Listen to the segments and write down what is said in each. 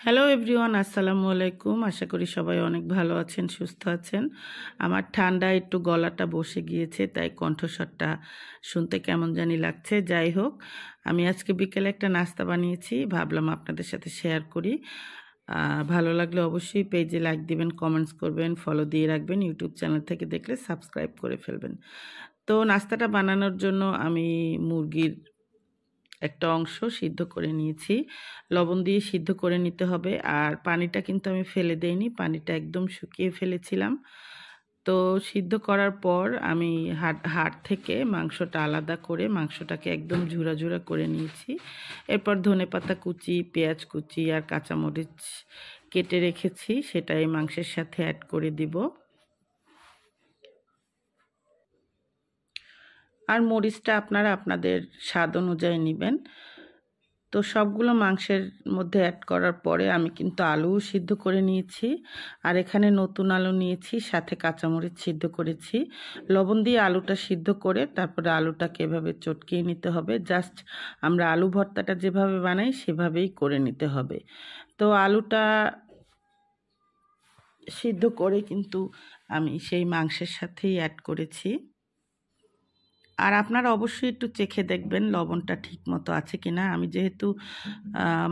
Hello everyone, আসসালামু আলাইকুম। আশা করি সবাই অনেক ভালো আছেন, সুস্থ আছেন। আমার ঠান্ডায় একটু গলাটা বসে গিয়েছে, তাই কণ্ঠস্বরটা শুনতে কেমন জানি লাগছে। যাই হোক, আমি আজকে বিকেলে একটা নাস্তা বানিয়েছি, ভাবলাম আপনাদের সাথে শেয়ার করি। ভালো লাগলে অবশ্যই পেজে লাইক দিবেন, কমেন্টস করবেন, ফলো দিয়ে রাখবেন। ইউটিউব চ্যানেল থেকে দেখলে সাবস্ক্রাইব করে ফেলবেন। তো নাস্তাটা বানানোর জন্য আমি মুরগির একটা অংশ সিদ্ধ করে নিয়েছি। লবণ দিয়ে সিদ্ধ করে নিতে হবে। আর পানিটা কিন্তু আমি ফেলে দেইনি, পানিটা একদম শুকিয়ে ফেলেছিলাম। তো সিদ্ধ করার পর আমি হাড় থেকে মাংসটা আলাদা করে মাংসটাকে একদম ঝুরা ঝুরা করে নিয়েছি। এরপর ধনেপাতা কুচি, পেঁয়াজ কুচি আর কাঁচামরিচ কেটে রেখেছি, সেটা এই মাংসের সাথে অ্যাড করে দিব। আর মরিচটা আপনারা আপনাদের স্বাদ অনুযায়ী নেবেন। তো সবগুলো মাংসের মধ্যে অ্যাড করার পরে আমি কিন্তু আলুও সিদ্ধ করে নিয়েছি। আর এখানে নতুন আলু নিয়েছি, সাথে কাঁচামরিচ সিদ্ধ করেছি। লবণ দিয়ে আলুটা সিদ্ধ করে তারপরে আলুটাকে এভাবে চটকিয়ে নিতে হবে। জাস্ট আমরা আলু ভর্তাটা যেভাবে বানাই সেভাবেই করে নিতে হবে। তো আলুটা সিদ্ধ করে কিন্তু আমি সেই মাংসের সাথেই অ্যাড করেছি। আর আপনারা অবশ্যই একটু চেখে দেখবেন লবণটা ঠিক মতো আছে কিনা। আমি যেহেতু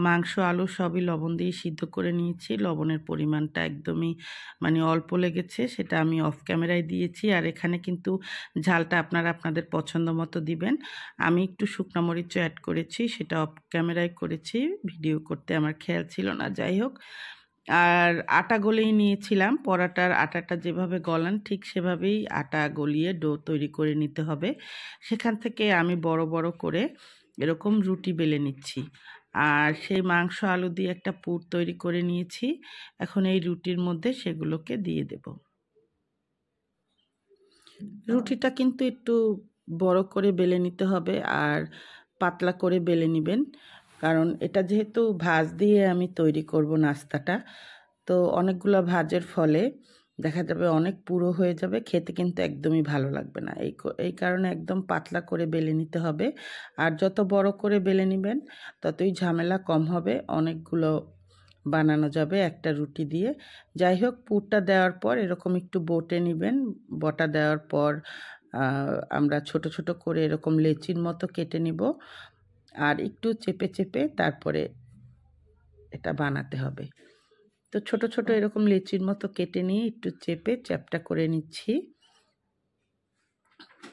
মাংস আলু সবই লবণ দিয়ে সিদ্ধ করে নিয়েছি, লবণের পরিমাণটা একদমই অল্প লেগেছে, সেটা আমি অফ ক্যামেরায় দিয়েছি। আর এখানে কিন্তু ঝালটা আপনারা আপনাদের পছন্দ মতো দিবেন। আমি একটু শুকনো মরিচও অ্যাড করেছি, সেটা অফ ক্যামেরায় করেছি, ভিডিও করতে আমার খেয়াল ছিল না। যাই হোক, আর আটা গলিয়ে নিয়েছিলাম। পরাটার আটাটা যেভাবে গলান ঠিক সেভাবেই আটা গলিয়ে ডো তৈরি করে নিতে হবে। সেখান থেকে আমি বড় বড় করে এরকম রুটি বেলে নিচ্ছি। আর সেই মাংস আলু দিয়ে একটা পুর তৈরি করে নিয়েছি। এখন এই রুটির মধ্যে সেগুলোকে দিয়ে দেব। রুটিটা কিন্তু একটু বড় করে বেলে নিতে হবে আর পাতলা করে বেলে নেবেন, কারণ এটা যেহেতু ভাঁজ দিয়ে আমি তৈরি করব নাস্তাটা। তো অনেকগুলো ভাঁজের ফলে দেখা যাবে অনেক পুরো হয়ে যাবে, খেতে কিন্তু একদমই ভালো লাগবে না। এই কারণে একদম পাতলা করে বেলে নিতে হবে। আর যত বড় করে বেলে নেবেন ততই ঝামেলা কম হবে, অনেকগুলো বানানো যাবে একটা রুটি দিয়ে। যাই হোক, পুরটা দেওয়ার পর এরকম একটু বটে নেবেন। বটা দেওয়ার পর আমরা ছোট ছোট করে এরকম লেচির মতো কেটে নিব। আর একটু চেপে চেপে তারপরে এটা বানাতে হবে। তো ছোট ছোট এরকম লেচির মতো কেটে নিয়ে একটু চেপে চ্যাপটা করে নিচ্ছি।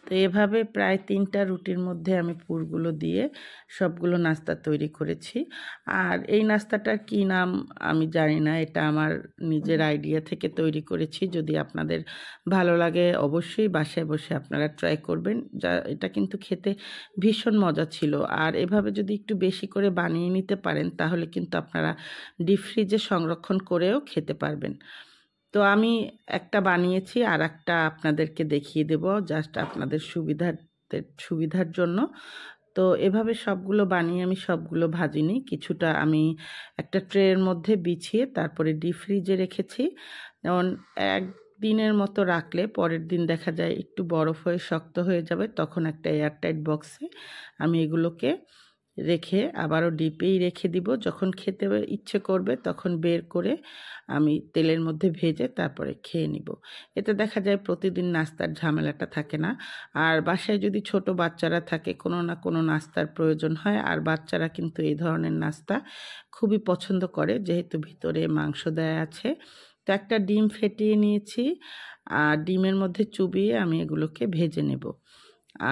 তো এভাবে প্রায় 3টা রুটির মধ্যে আমি পুরগুলো দিয়ে সবগুলো নাস্তা তৈরি করেছি। আর এই নাস্তাটার কী নাম আমি জানি না, এটা আমার নিজের আইডিয়া থেকে তৈরি করেছি। যদি আপনাদের ভালো লাগে অবশ্যই বাসায় বসে আপনারা ট্রাই করবেন। এটা কিন্তু খেতে ভীষণ মজা ছিল। আর এভাবে যদি একটু বেশি করে বানিয়ে নিতে পারেন তাহলে কিন্তু আপনারা ডিপ ফ্রিজে সংরক্ষণ করেও খেতে পারবেন। তো আমি একটা বানিয়েছি, আর একটা আপনাদেরকে দেখিয়ে দেব জাস্ট আপনাদের সুবিধার জন্য। তো এভাবে সবগুলো বানিয়ে আমি সবগুলো ভাজিনি, কিছুটা আমি একটা ট্রের মধ্যে বিছিয়ে তারপরে ডিপ ফ্রিজে রেখেছি। যেমন একদিনের মতো রাখলে পরের দিন দেখা যায় একটু বরফ হয়ে শক্ত হয়ে যাবে, তখন একটা এয়ারটাইট বক্সে আমি এগুলোকে রেখে আবারও ডিপেই রেখে দিব। যখন খেতে ইচ্ছে করবে তখন বের করে আমি তেলের মধ্যে ভেজে তারপরে খেয়ে নিব। এতে দেখা যায় প্রতিদিন নাস্তার ঝামেলাটা থাকে না। আর বাসায় যদি ছোট বাচ্চারা থাকে, কোনো না কোনো নাস্তার প্রয়োজন হয়। আর বাচ্চারা কিন্তু এই ধরনের নাস্তা খুবই পছন্দ করে, যেহেতু ভিতরে মাংস দেয়া আছে। তো একটা ডিম ফেটিয়ে নিয়েছি, আর ডিমের মধ্যে চুবিয়ে আমি এগুলোকে ভেজে নেব।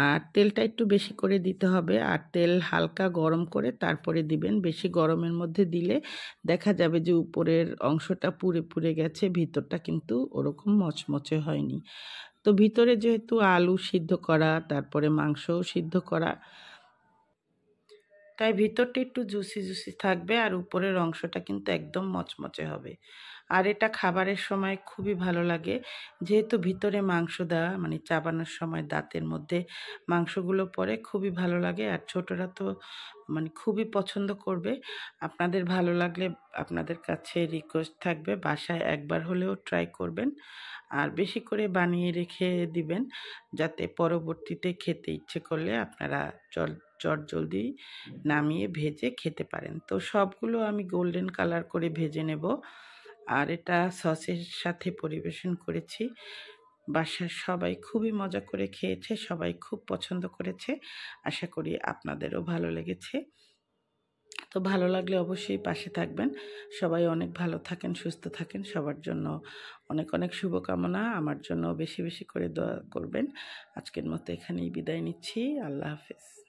আর তেলটা একটু বেশি করে দিতে হবে, আর তেল হালকা গরম করে তারপরে দিবেন। বেশি গরমের মধ্যে দিলে দেখা যাবে যে উপরের অংশটা পুড়ে পুড়ে গেছে, ভিতরটা কিন্তু ওরকম মচমচে হয়নি। তো ভিতরে যেহেতু আলু সিদ্ধ করা তারপরে মাংসও সিদ্ধ করা, তাই ভিতরটা একটু জুসি জুসি থাকবে আর উপরের অংশটা কিন্তু একদম মচমচে হবে। আর এটা খাবারের সময় খুবই ভালো লাগে, যেহেতু ভিতরে মাংস দেওয়া, চাবানোর সময় দাঁতের মধ্যে মাংসগুলো পড়ে, খুবই ভালো লাগে। আর ছোটরা তো খুবই পছন্দ করবে। আপনাদের ভালো লাগলে আপনাদের কাছে রিকোয়েস্ট থাকবে বাসায় একবার হলেও ট্রাই করবেন। আর বেশি করে বানিয়ে রেখে দিবেন, যাতে পরবর্তীতে খেতে ইচ্ছে করলে আপনারা চটজলদি নামিয়ে ভেজে খেতে পারেন। তো সবগুলো আমি গোল্ডেন কালার করে ভেজে নেব। আর এটা সসের সাথে পরিবেশন করেছি। বাসার সবাই খুবই মজা করে খেয়েছে, সবাই খুব পছন্দ করেছে। আশা করি আপনাদেরও ভালো লেগেছে। তো ভালো লাগলে অবশ্যই পাশে থাকবেন। সবাই অনেক ভালো থাকেন, সুস্থ থাকেন। সবার জন্য অনেক অনেক শুভকামনা। আমার জন্য বেশি বেশি করে দোয়া করবেন। আজকের মতো এখানেই বিদায় নিচ্ছি। আল্লাহ হাফেজ।